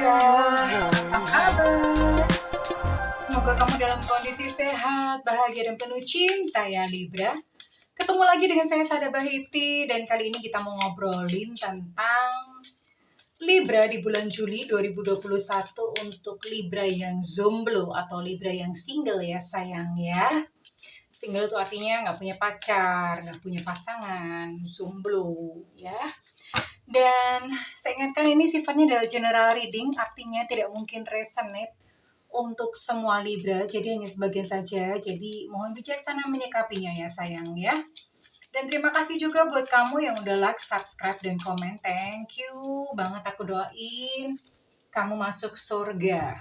Libra, apa kabar? Semoga kamu dalam kondisi sehat, bahagia, dan penuh cinta ya Libra. Ketemu lagi dengan saya Sada Bahiti, dan kali ini kita mau ngobrolin tentang Libra di bulan Juli 2021 untuk Libra yang jomblo atau Libra yang single ya sayang ya. Single itu artinya nggak punya pacar, nggak punya pasangan, jomblo ya. Dan saya ingatkan ini sifatnya adalah general reading, artinya tidak mungkin resonate untuk semua Libra, jadi hanya sebagian saja. Jadi mohon bijaksana menyikapinya ya sayang ya. Dan terima kasih juga buat kamu yang udah like, subscribe, dan komen. Thank you banget, aku doain kamu masuk surga.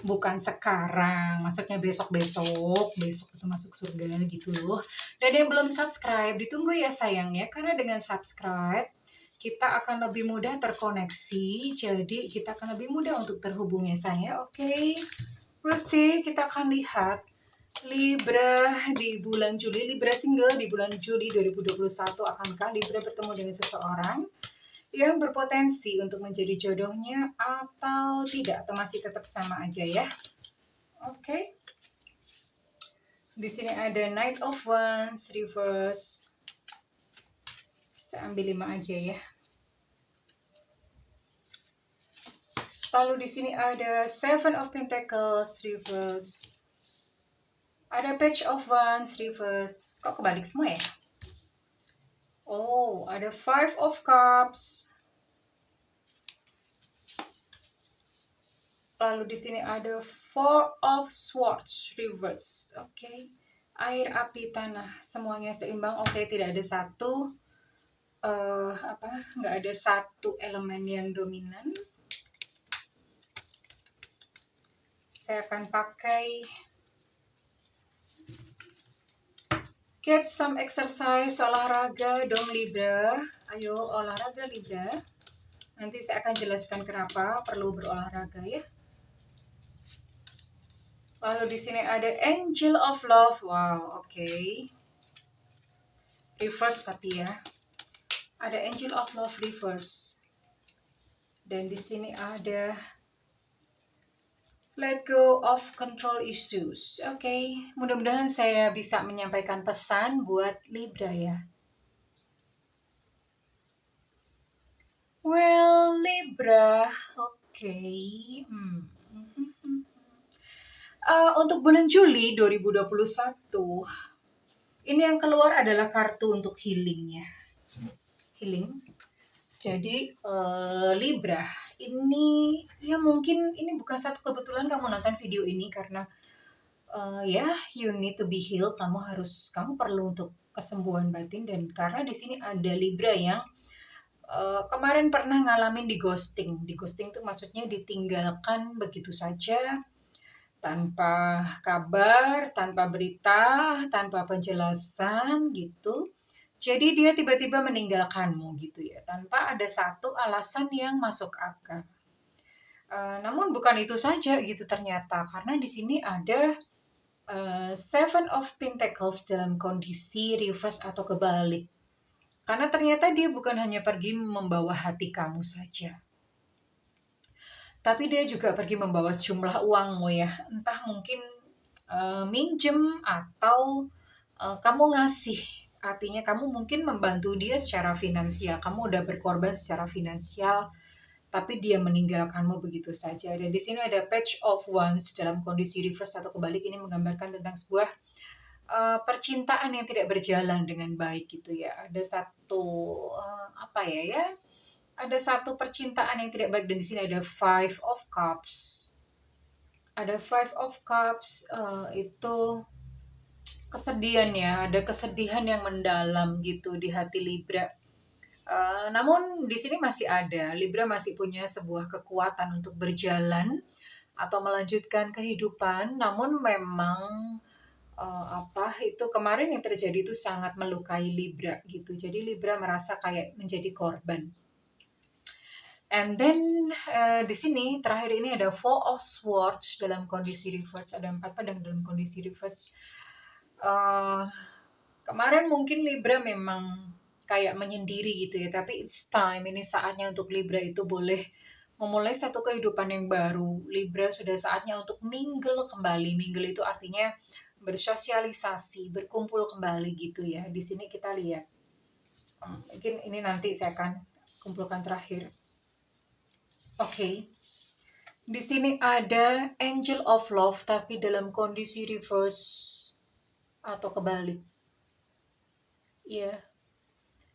Bukan sekarang, maksudnya besok-besok itu masuk surga gitu loh. Dan yang belum subscribe, ditunggu ya sayang ya, karena dengan subscribe kita akan lebih mudah terkoneksi, jadi kita akan lebih mudah untuk terhubung ya saya. Oke, we'll see, kita akan lihat Libra di bulan Juli, Libra single di bulan Juli 2021, akankah Libra bertemu dengan seseorang yang berpotensi untuk menjadi jodohnya atau tidak, atau masih tetap sama aja ya. Oke. Di sini ada Knight of Wands reverse. Saya ambil 5 aja ya. Lalu di sini ada Seven of Pentacles reverse. Ada Page of Wands reverse. Kok kebalik semua ya? Oh, ada Five of Cups. Lalu di sini ada Four of Swords reverse. Oke. Air, api, tanah, semuanya seimbang. Oke, tidak ada satu nggak ada satu elemen yang dominan. Saya akan pakai get some exercise, olahraga dong Libra. Ayo olahraga Libra. Nanti saya akan jelaskan kenapa perlu berolahraga ya. Lalu di sini ada Angel of Love. Wow, oke. Reverse tapi ya. Ada Angel of Love reverse. Dan di sini ada Let go of control issues. Oke, mudah-mudahan saya bisa menyampaikan pesan buat Libra ya. Well, Libra, oke. Untuk bulan Juli 2021, ini yang keluar adalah kartu untuk healingnya. Healing. Jadi Libra, ini ya mungkin ini bukan satu kebetulan kamu nonton video ini karena ya you need to be healed, kamu perlu untuk kesembuhan batin. Dan karena di sini ada Libra yang kemarin pernah ngalamin di ghosting itu maksudnya ditinggalkan begitu saja tanpa kabar, tanpa berita, tanpa penjelasan gitu. Jadi dia tiba-tiba meninggalkanmu gitu ya, tanpa ada satu alasan yang masuk akal. Namun bukan itu saja gitu ternyata, karena di sini ada Seven of Pentacles dalam kondisi reverse atau kebalik. Karena ternyata dia bukan hanya pergi membawa hati kamu saja, tapi dia juga pergi membawa sejumlah uangmu ya. Entah mungkin minjem atau kamu ngasih. Artinya kamu mungkin membantu dia secara finansial. Kamu udah berkorban secara finansial, tapi dia meninggalkanmu begitu saja. Dan di sini ada Page of Wands dalam kondisi reverse atau kebalik. Ini menggambarkan tentang sebuah percintaan yang tidak berjalan dengan baik gitu ya. Ada satu ada satu percintaan yang tidak baik. Dan di sini ada Five of Cups. Ada Five of Cups, itu kesedihan ya, ada kesedihan yang mendalam gitu di hati Libra. Namun di sini masih ada, Libra masih punya sebuah kekuatan untuk berjalan atau melanjutkan kehidupan. Namun memang itu kemarin yang terjadi itu sangat melukai Libra gitu. Jadi Libra merasa kayak menjadi korban. And then di sini terakhir ini ada Four of Swords dalam kondisi reverse. Ada 4 pedang dalam kondisi reverse. Kemarin mungkin Libra memang kayak menyendiri gitu ya, tapi it's time, ini saatnya untuk Libra itu boleh memulai satu kehidupan yang baru. Libra sudah saatnya untuk mingle kembali. Mingle itu artinya bersosialisasi, berkumpul kembali gitu ya. Di sini kita lihat. Mungkin ini nanti saya akan kumpulkan terakhir. Oke. Di sini ada Angel of Love tapi dalam kondisi reverse atau kebalik. Ya,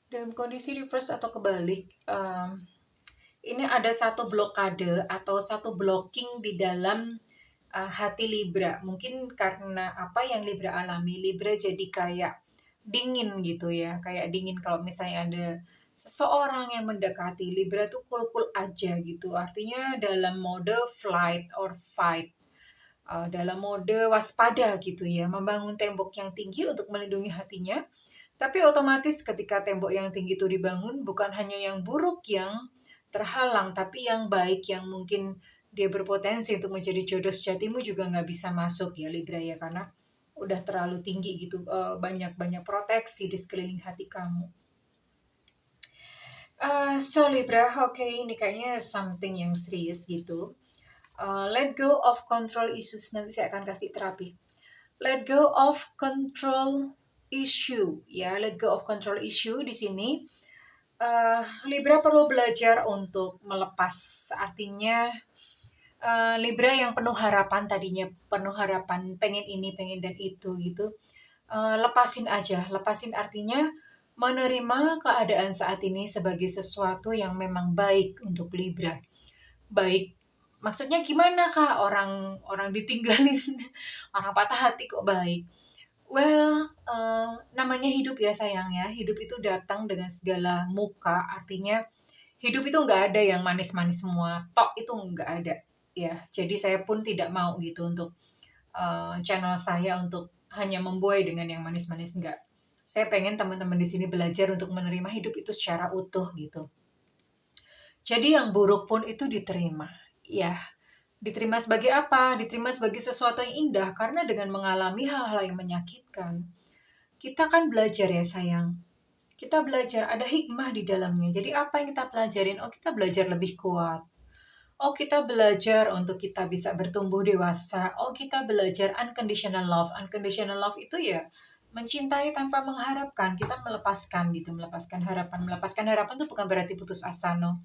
dalam kondisi reverse atau kebalik. Ini ada satu blokade atau satu blocking di dalam hati Libra. Mungkin karena apa yang Libra alami, Libra jadi kayak dingin gitu ya. Kayak dingin kalau misalnya ada seseorang yang mendekati. Libra tuh cool-cool aja gitu. Artinya dalam mode flight or fight. Dalam mode waspada gitu ya. Membangun tembok yang tinggi untuk melindungi hatinya. Tapi otomatis ketika tembok yang tinggi itu dibangun, bukan hanya yang buruk yang terhalang, tapi yang baik yang mungkin dia berpotensi untuk menjadi jodoh sejatimu juga nggak bisa masuk ya Libra ya, karena udah terlalu tinggi gitu, banyak proteksi di sekeliling hati kamu. So Libra, oke, ini kayaknya something yang serius gitu. Let go of control issues, nanti saya akan kasih terapi. Let go of control issue ya, let go of control issue di sini. Libra perlu belajar untuk melepas, artinya Libra yang penuh harapan tadinya, penuh harapan pengen ini, pengen dan itu gitu. Lepasin aja, lepasin artinya menerima keadaan saat ini sebagai sesuatu yang memang baik untuk Libra. Baik, maksudnya gimana Kak? Orang ditinggalin, orang patah hati kok baik? Well, namanya hidup ya sayang ya. Hidup itu datang dengan segala muka, artinya hidup itu nggak ada yang manis-manis semua. Tok itu nggak ada. Ya, jadi saya pun tidak mau gitu untuk channel saya untuk hanya membuai dengan yang manis-manis, enggak. Saya pengen teman-teman di sini belajar untuk menerima hidup itu secara utuh gitu. Jadi yang buruk pun itu diterima. Ya, diterima sebagai apa? Diterima sebagai sesuatu yang indah karena dengan mengalami hal-hal yang menyakitkan, kita kan belajar ya sayang. Kita belajar, ada hikmah di dalamnya. Jadi apa yang kita pelajarin? Oh, kita belajar lebih kuat. Oh, kita belajar untuk kita bisa bertumbuh dewasa. Oh, kita belajar unconditional love. Unconditional love itu ya mencintai tanpa mengharapkan. Kita melepaskan gitu, melepaskan harapan. Melepaskan harapan itu bukan berarti putus asa, no.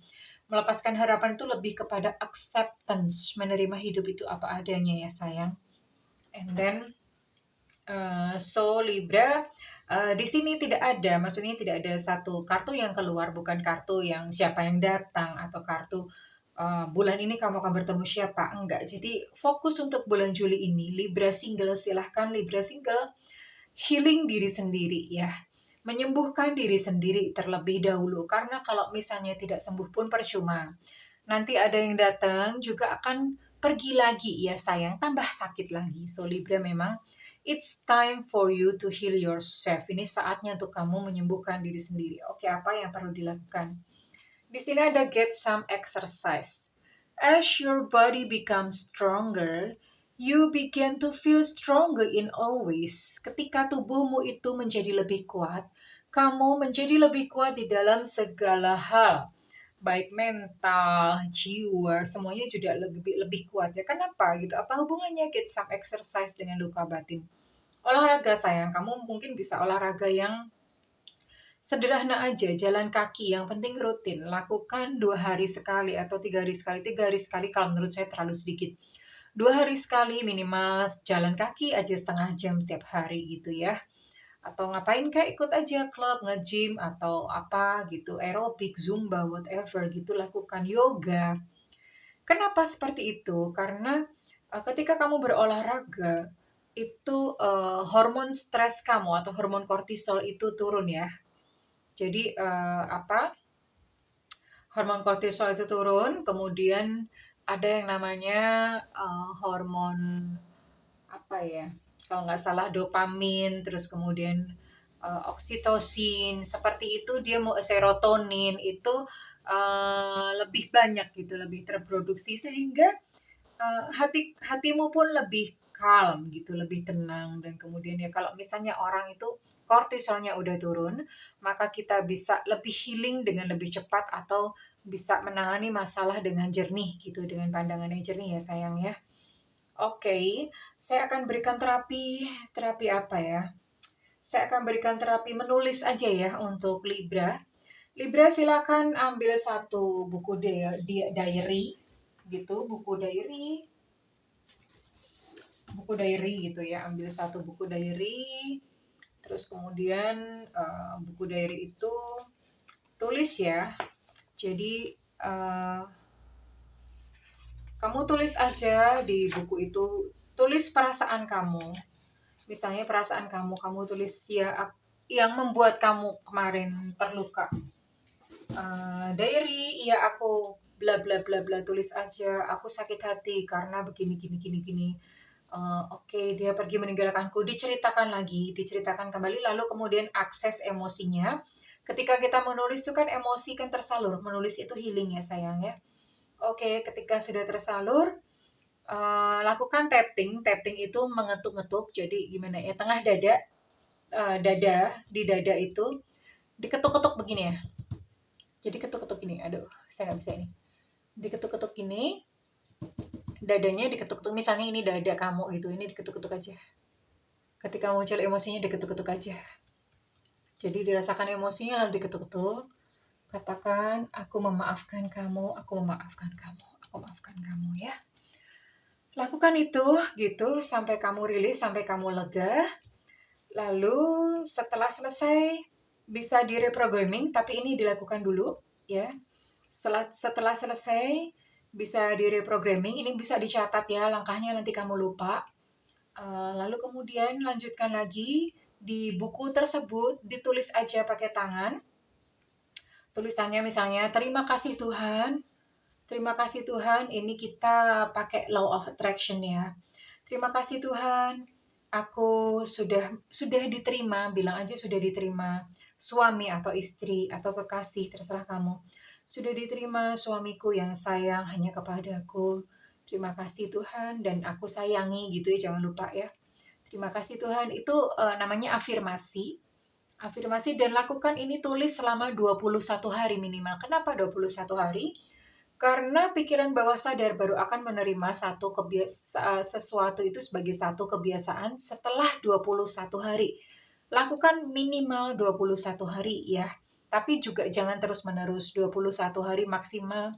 Melepaskan harapan itu lebih kepada acceptance, menerima hidup itu apa adanya ya sayang. And then, so Libra, di sini tidak ada, maksudnya tidak ada satu kartu yang keluar, bukan kartu yang siapa yang datang atau kartu bulan ini kamu akan bertemu siapa, enggak. Jadi fokus untuk bulan Juli ini, Libra single, silahkan Libra single healing diri sendiri ya, menyembuhkan diri sendiri terlebih dahulu, karena kalau misalnya tidak sembuh pun percuma. Nanti ada yang datang juga akan pergi lagi ya sayang, tambah sakit lagi. So Libra memang it's time for you to heal yourself. Ini saatnya untuk kamu menyembuhkan diri sendiri. Oke, apa yang perlu dilakukan? Di sini ada get some exercise. As your body becomes stronger, you begin to feel stronger in all ways. Ketika tubuhmu itu menjadi lebih kuat, kamu menjadi lebih kuat di dalam segala hal. Baik mental, jiwa, semuanya juga lebih kuat ya. Kenapa gitu? Apa hubungannya get some exercise dengan luka batin? Olahraga sayang, kamu mungkin bisa olahraga yang sederhana aja, jalan kaki, yang penting rutin. Lakukan 2 hari sekali atau 3 hari sekali. 3 hari sekali kalau menurut saya terlalu sedikit. 2 hari sekali minimal jalan kaki aja setengah jam setiap hari gitu ya. Atau ngapain kayak ikut aja klub, nge-gym atau apa gitu, aerobik, zumba, whatever gitu, lakukan yoga. Kenapa seperti itu? Karena ketika kamu berolahraga, itu hormon stres kamu atau hormon kortisol itu turun ya. Jadi hormon kortisol itu turun, kemudian ada yang namanya hormon apa ya? Kalau nggak salah dopamin, terus kemudian oksitosin, seperti itu dia mau serotonin itu lebih banyak gitu, lebih terproduksi sehingga hatimu pun lebih calm gitu, lebih tenang. Dan kemudian ya kalau misalnya orang itu kortisolnya udah turun, maka kita bisa lebih healing dengan lebih cepat atau bisa menangani masalah dengan jernih gitu, dengan pandangan yang jernih ya sayang ya. Oke, saya akan berikan terapi apa ya? Saya akan berikan terapi menulis aja ya untuk Libra. Libra silakan ambil satu buku diary gitu, buku diary gitu ya, ambil satu buku diary. Terus kemudian buku diary itu tulis ya. Jadi kamu tulis aja di buku itu, tulis perasaan kamu. Misalnya perasaan kamu tulis ya yang membuat kamu kemarin terluka. Diary, ya aku bla bla bla bla, tulis aja. Aku sakit hati karena begini gini gini gini. Oke, dia pergi meninggalkanku. Diceritakan kembali, lalu kemudian akses emosinya. Ketika kita menulis itu kan emosi kan tersalur. Menulis itu healing ya sayang ya. Oke, ketika sudah tersalur, lakukan tapping. Tapping itu mengetuk-ngetuk. Jadi gimana ya, tengah dada, di dada itu diketuk-ketuk begini ya. Jadi ketuk-ketuk gini. Aduh, saya nggak bisa ini. Diketuk-ketuk gini, dadanya diketuk-ketuk. Misalnya ini dada kamu gitu, ini diketuk-ketuk aja. Ketika muncul emosinya diketuk-ketuk aja. Jadi dirasakan emosinya lalu diketuk-ketuk. Katakan, aku memaafkan kamu, aku memaafkan kamu, aku maafkan kamu ya. Lakukan itu gitu sampai kamu rilis, sampai kamu lega. Lalu setelah selesai bisa di-reprogramming, tapi ini dilakukan dulu ya. Setelah selesai bisa di-reprogramming, ini bisa dicatat ya langkahnya, nanti kamu lupa. Lalu kemudian lanjutkan lagi di buku tersebut, ditulis aja pakai tangan. Tulisannya misalnya, terima kasih Tuhan. Terima kasih Tuhan, ini kita pakai law of attraction ya. Terima kasih Tuhan, aku sudah diterima, bilang aja sudah diterima. Suami atau istri atau kekasih, terserah kamu. Sudah diterima suamiku yang sayang hanya kepadaku. Terima kasih Tuhan, dan aku sayangi gitu ya, jangan lupa ya. Terima kasih Tuhan, itu namanya afirmasi. Afirmasi, dan lakukan ini, tulis selama 21 hari minimal. Kenapa 21 hari? Karena pikiran bawah sadar baru akan menerima sesuatu itu sebagai satu kebiasaan setelah 21 hari. Lakukan minimal 21 hari ya. Tapi juga jangan terus-menerus, 21 hari maksimal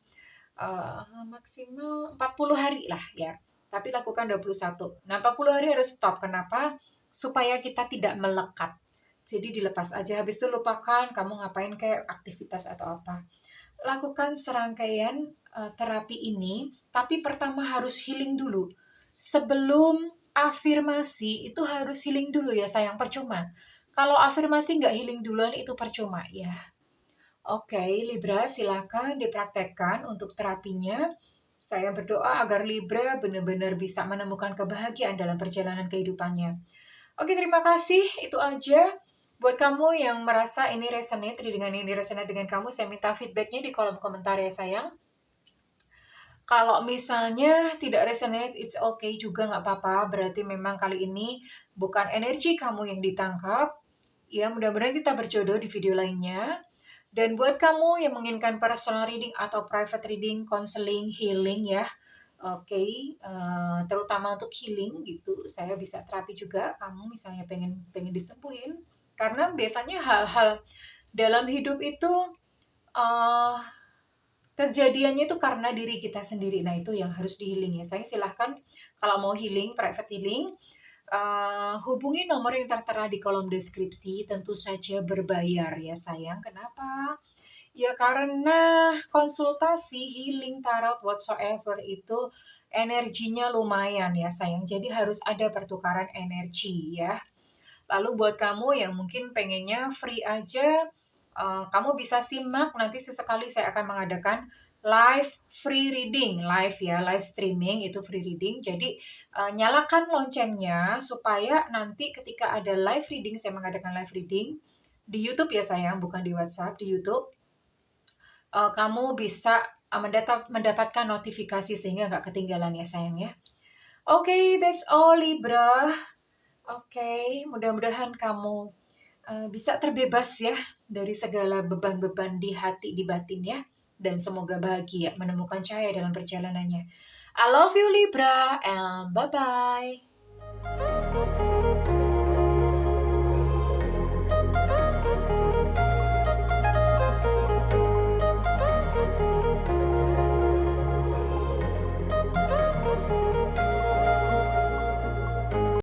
40 hari lah ya. Tapi lakukan 21. Nah, 40 hari harus stop. Kenapa? Supaya kita tidak melekat. Jadi dilepas aja, habis itu lupakan kamu ngapain kayak aktivitas atau apa. Lakukan serangkaian terapi ini, tapi pertama harus healing dulu. Sebelum afirmasi itu harus healing dulu ya sayang, percuma. Kalau afirmasi nggak healing duluan itu percuma ya. Oke, Libra silakan dipraktekkan untuk terapinya. Saya berdoa agar Libra benar-benar bisa menemukan kebahagiaan dalam perjalanan kehidupannya. Oke, terima kasih. Itu aja. Buat kamu yang merasa ini resonate dengan kamu, saya minta feedbacknya di kolom komentar ya sayang. Kalau misalnya tidak resonate, it's okay juga, nggak apa-apa. Berarti memang kali ini bukan energi kamu yang ditangkap. Ya, mudah-mudahan kita berjodoh di video lainnya. Dan buat kamu yang menginginkan personal reading atau private reading, counseling, healing ya, oke, terutama untuk healing gitu, saya bisa terapi juga. Kamu misalnya pengen disembuhin, karena biasanya hal-hal dalam hidup itu kejadiannya itu karena diri kita sendiri. Nah, itu yang harus di-healing ya. Saya silahkan kalau mau healing, private healing, hubungi nomor yang tertera di kolom deskripsi. Tentu saja berbayar ya sayang. Kenapa? Ya karena konsultasi, healing, tarot, whatsoever itu energinya lumayan ya sayang. Jadi harus ada pertukaran energi ya. Lalu buat kamu yang mungkin pengennya free aja, kamu bisa simak, nanti sesekali saya akan mengadakan live free reading, live streaming itu free reading. Jadi nyalakan loncengnya supaya nanti ketika ada live reading, saya mengadakan live reading di YouTube ya sayang, bukan di WhatsApp, di YouTube. Kamu bisa mendapatkan notifikasi sehingga nggak ketinggalan ya sayang ya. Oke, that's all Libra. Oke, mudah-mudahan kamu bisa terbebas ya dari segala beban-beban di hati, di batin ya. Dan semoga bahagia menemukan cahaya dalam perjalanannya. I love you Libra and bye-bye.